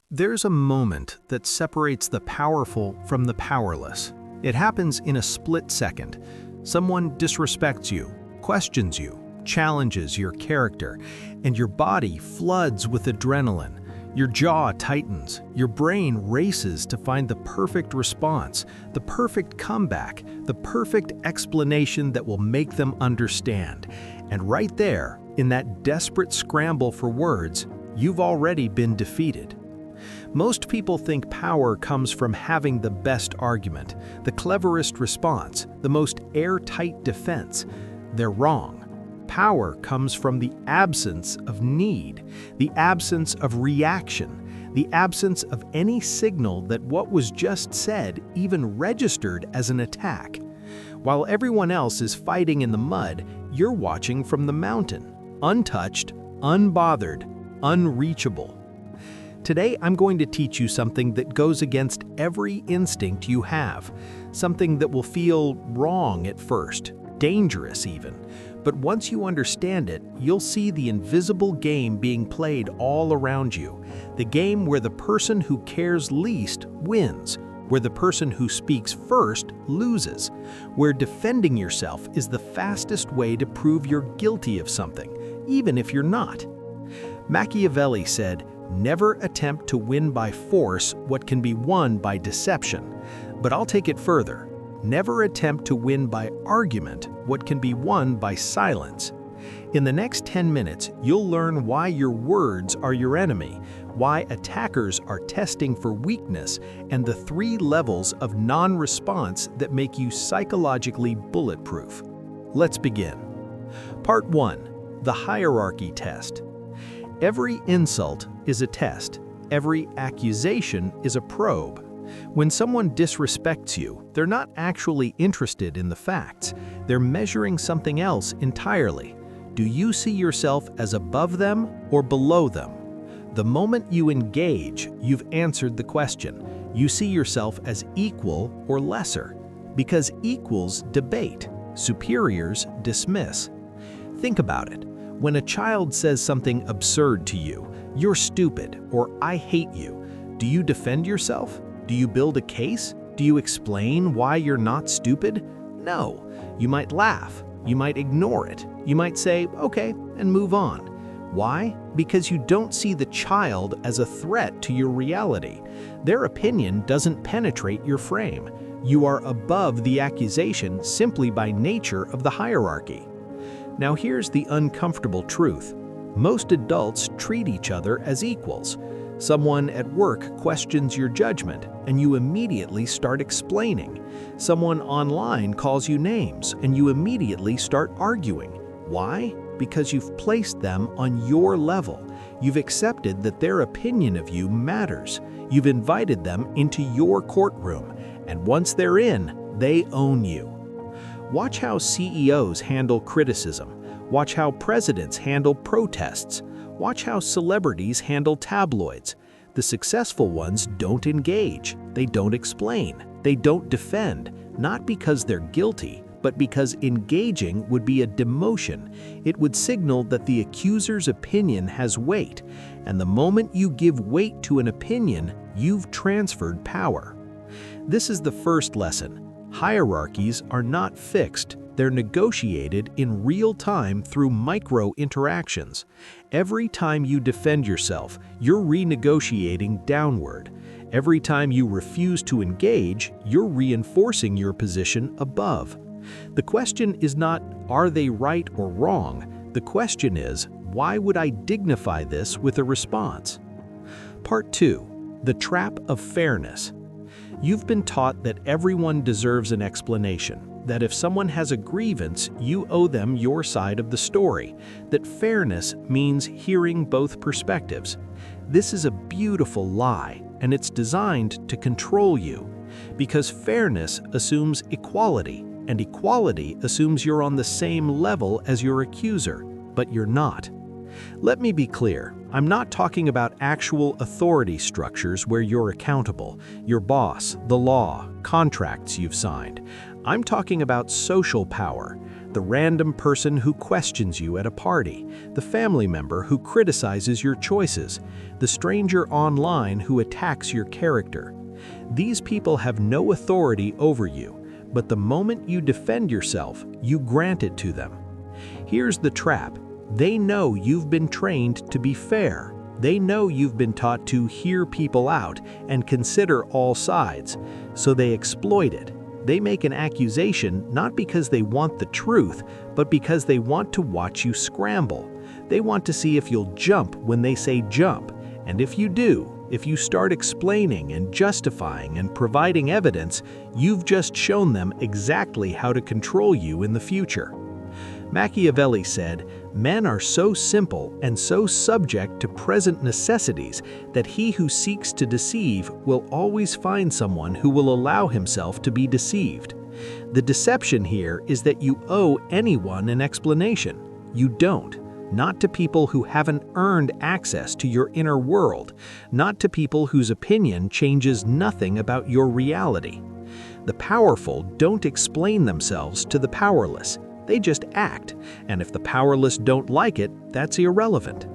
There's a moment that separates the powerful from the powerless. It happens in a split second. Someone disrespects you, questions you, challenges your character, and your body floods with adrenaline. Your jaw tightens, your brain races to find the perfect response, the perfect comeback, the perfect explanation that will make them understand. And right there, in that desperate scramble for words, you've already been defeated. Most people think power comes from having the best argument, the cleverest response, the most airtight defense. They're wrong. Power comes from the absence of need, the absence of reaction, the absence of any signal that what was just said even registered as an attack. While everyone else is fighting in the mud, you're watching from the mountain, untouched, unbothered, unreachable. Today, I'm going to teach you something that goes against every instinct you have, something that will feel wrong at first, dangerous even. But once you understand it, you'll see the invisible game being played all around you, the game where the person who cares least wins, where the person who speaks first loses, where defending yourself is the fastest way to prove you're guilty of something, even if you're not. Machiavelli said, "Never attempt to win by force what can be won by deception." But I'll take it further. Never attempt to win by argument what can be won by silence. In the next 10 minutes, you'll learn why your words are your enemy, why attackers are testing for weakness, and the 3 levels of non-response that make you psychologically bulletproof. Let's begin. Part 1. The hierarchy test. Every insult is a test. Every accusation is a probe. When someone disrespects you, they're not actually interested in the facts. They're measuring something else entirely. Do you see yourself as above them or below them? The moment you engage, you've answered the question. You see yourself as equal or lesser. Because equals debate, superiors dismiss. Think about it. When a child says something absurd to you, "You're stupid," or "I hate you," do you defend yourself? Do you build a case? Do you explain why you're not stupid? No. You might laugh. You might ignore it. You might say, "Okay," and move on. Why? Because you don't see the child as a threat to your reality. Their opinion doesn't penetrate your frame. You are above the accusation simply by nature of the hierarchy. Now here's the uncomfortable truth. Most adults treat each other as equals. Someone at work questions your judgment, and you immediately start explaining. Someone online calls you names, and you immediately start arguing. Why? Because you've placed them on your level. You've accepted that their opinion of you matters. You've invited them into your courtroom, and once they're in, they own you. Watch how CEOs handle criticism. Watch how presidents handle protests. Watch how celebrities handle tabloids. The successful ones don't engage. They don't explain. They don't defend, not because they're guilty, but because engaging would be a demotion. It would signal that the accuser's opinion has weight, and the moment you give weight to an opinion, you've transferred power. This is the first lesson. Hierarchies are not fixed. They're negotiated in real time through micro-interactions. Every time you defend yourself, you're renegotiating downward. Every time you refuse to engage, you're reinforcing your position above. The question is not, are they right or wrong? The question is, why would I dignify this with a response? Part 2. The trap of fairness. You've been taught that everyone deserves an explanation, that if someone has a grievance, you owe them your side of the story, that fairness means hearing both perspectives. This is a beautiful lie, and it's designed to control you, because fairness assumes equality, and equality assumes you're on the same level as your accuser, but you're not. Let me be clear. I'm not talking about actual authority structures where you're accountable, your boss, the law, contracts you've signed. I'm talking about social power, the random person who questions you at a party, the family member who criticizes your choices, the stranger online who attacks your character. These people have no authority over you, but the moment you defend yourself, you grant it to them. Here's the trap. They know you've been trained to be fair. They know you've been taught to hear people out and consider all sides, so they exploit it. They make an accusation not because they want the truth, but because they want to watch you scramble. They want to see if you'll jump when they say jump, and if you do, if you start explaining and justifying and providing evidence, you've just shown them exactly how to control you in the future. Machiavelli said, "Men are so simple and so subject to present necessities that he who seeks to deceive will always find someone who will allow himself to be deceived." The deception here is that you owe anyone an explanation. You don't. Not to people who haven't earned access to your inner world, not to people whose opinion changes nothing about your reality. The powerful don't explain themselves to the powerless. They just act, and if the powerless don't like it, that's irrelevant.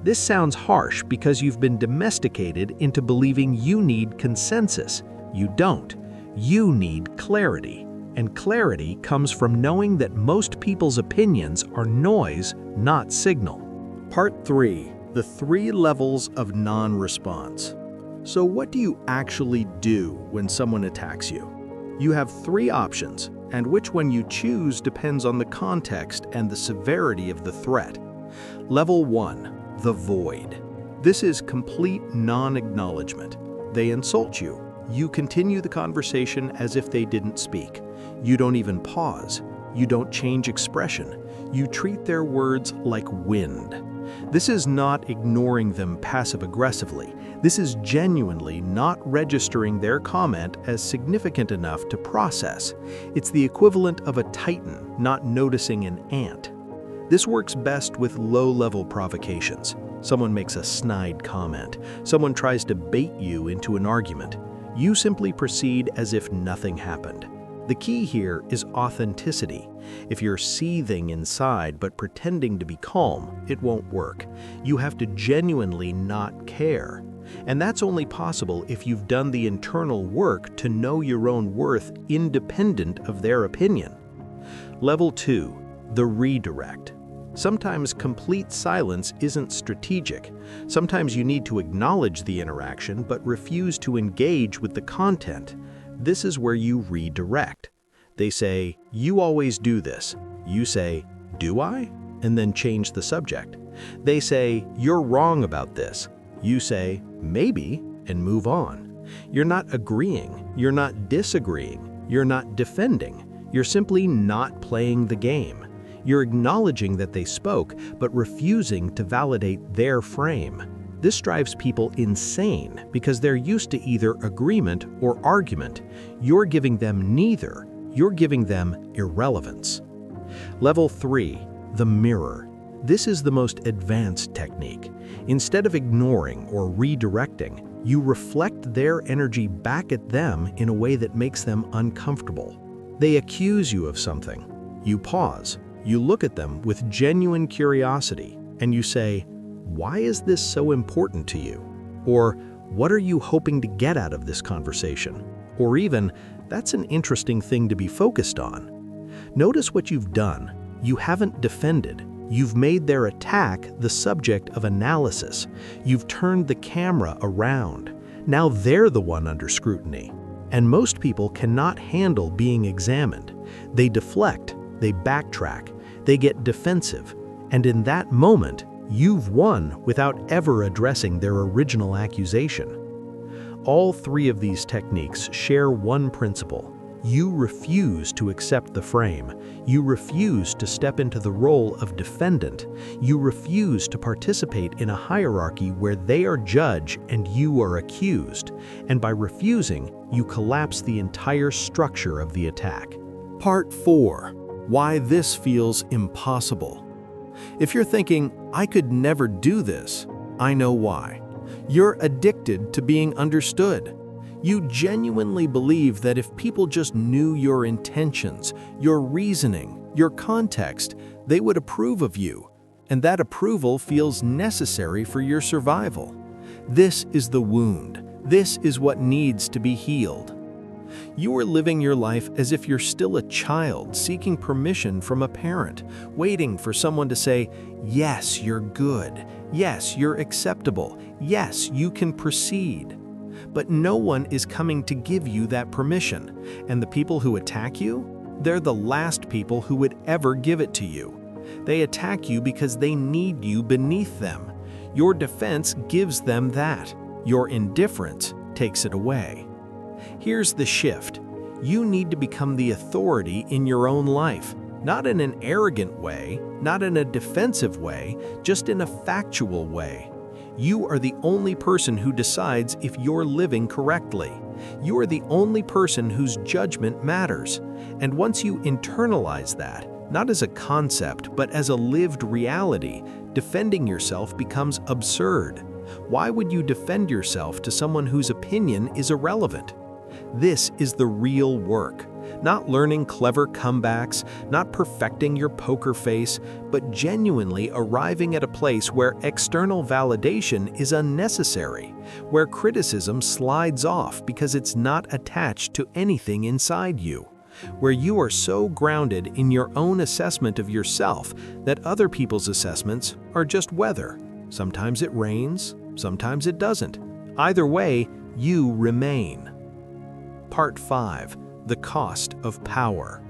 This sounds harsh because you've been domesticated into believing you need consensus. You don't. You need clarity. And clarity comes from knowing that most people's opinions are noise, not signal. Part 3. The 3 levels of non-response. So what do you actually do when someone attacks you? You have 3 options, and which one you choose depends on the context and the severity of the threat. Level 1. The void. This is complete non-acknowledgement. They insult you. You continue the conversation as if they didn't speak. You don't even pause. You don't change expression. You treat their words like wind. This is not ignoring them passive-aggressively. This is genuinely not registering their comment as significant enough to process. It's the equivalent of a titan not noticing an ant. This works best with low-level provocations. Someone makes a snide comment. Someone tries to bait you into an argument. You simply proceed as if nothing happened. The key here is authenticity. If you're seething inside but pretending to be calm, it won't work. You have to genuinely not care. And that's only possible if you've done the internal work to know your own worth independent of their opinion. Level 2. The redirect. Sometimes complete silence isn't strategic. Sometimes you need to acknowledge the interaction but refuse to engage with the content. This is where you redirect. They say, "You always do this." You say, "Do I?" and then change the subject. They say, "You're wrong about this." You say, "Maybe," and move on. You're not agreeing. You're not disagreeing. You're not defending. You're simply not playing the game. You're acknowledging that they spoke, but refusing to validate their frame. This drives people insane because they're used to either agreement or argument. You're giving them neither. You're giving them irrelevance. Level 3. The mirror. This is the most advanced technique. Instead of ignoring or redirecting, you reflect their energy back at them in a way that makes them uncomfortable. They accuse you of something. You pause. You look at them with genuine curiosity, and you say, "Why is this so important to you?" Or, "What are you hoping to get out of this conversation?" Or even, "That's an interesting thing to be focused on." Notice what you've done. You haven't defended. You've made their attack the subject of analysis. You've turned the camera around. Now they're the one under scrutiny. And most people cannot handle being examined. They deflect, they backtrack, they get defensive, and in that moment, you've won without ever addressing their original accusation. All 3 of these techniques share one principle. You refuse to accept the frame. You refuse to step into the role of defendant. You refuse to participate in a hierarchy where they are judge and you are accused. And by refusing, you collapse the entire structure of the attack. Part 4. Why this feels impossible. If you're thinking, "I could never do this," I know why. You're addicted to being understood. You genuinely believe that if people just knew your intentions, your reasoning, your context, they would approve of you, and that approval feels necessary for your survival. This is the wound. This is what needs to be healed. You are living your life as if you're still a child seeking permission from a parent, waiting for someone to say, yes, you're good. Yes, you're acceptable. Yes, you can proceed. But no one is coming to give you that permission, and the people who attack you, they're the last people who would ever give it to you. They attack you because they need you beneath them. Your defense gives them that. Your indifference takes it away. Here's the shift. You need to become the authority in your own life, not in an arrogant way, not in a defensive way, just in a factual way. You are the only person who decides if you're living correctly. You are the only person whose judgment matters. And once you internalize that, not as a concept, but as a lived reality, defending yourself becomes absurd. Why would you defend yourself to someone whose opinion is irrelevant? This is the real work. Not learning clever comebacks, not perfecting your poker face, but genuinely arriving at a place where external validation is unnecessary, where criticism slides off because it's not attached to anything inside you, where you are so grounded in your own assessment of yourself that other people's assessments are just weather. Sometimes it rains, sometimes it doesn't. Either way, you remain. Part 5. The cost of power.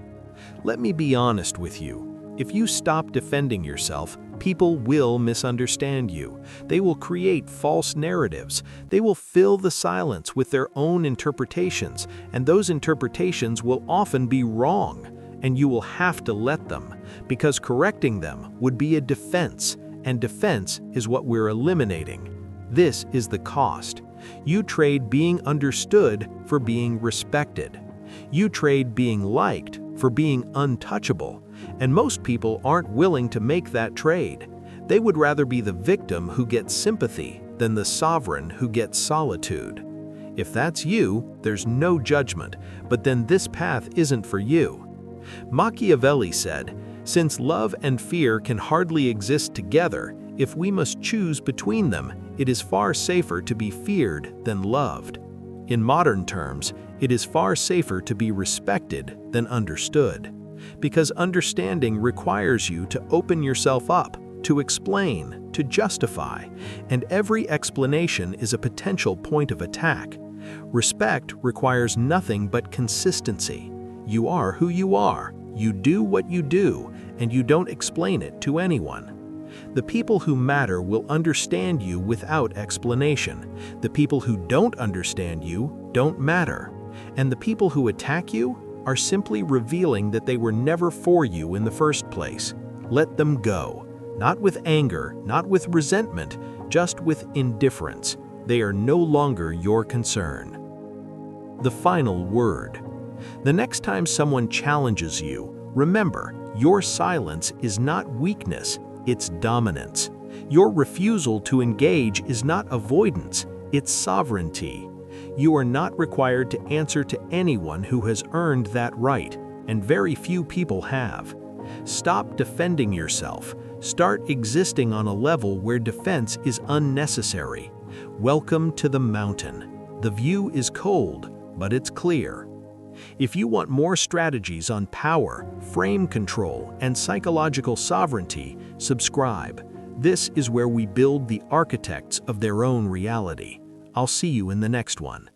Let me be honest with you. If you stop defending yourself, people will misunderstand you. They will create false narratives. They will fill the silence with their own interpretations, and those interpretations will often be wrong, and you will have to let them, because correcting them would be a defense, and defense is what we're eliminating. This is the cost. You trade being understood for being respected. You trade being liked for being untouchable, and most people aren't willing to make that trade. They would rather be the victim who gets sympathy than the sovereign who gets solitude. If that's you, there's no judgment, but then this path isn't for you. Machiavelli said, "Since love and fear can hardly exist together, if we must choose between them, it is far safer to be feared than loved." In modern terms, it is far safer to be respected than understood, because understanding requires you to open yourself up, to explain, to justify, and every explanation is a potential point of attack. Respect requires nothing but consistency. You are who you are, you do what you do, and you don't explain it to anyone. The people who matter will understand you without explanation. The people who don't understand you don't matter. And the people who attack you are simply revealing that they were never for you in the first place. Let them go. Not with anger, not with resentment, just with indifference. They are no longer your concern. The final word. The next time someone challenges you, remember, your silence is not weakness, it's dominance. Your refusal to engage is not avoidance, it's sovereignty. You are not required to answer to anyone who has earned that right, and very few people have. Stop defending yourself. Start existing on a level where defense is unnecessary. Welcome to the mountain. The view is cold, but it's clear. If you want more strategies on power, frame control, and psychological sovereignty, subscribe. This is where we build the architects of their own reality. I'll see you in the next one.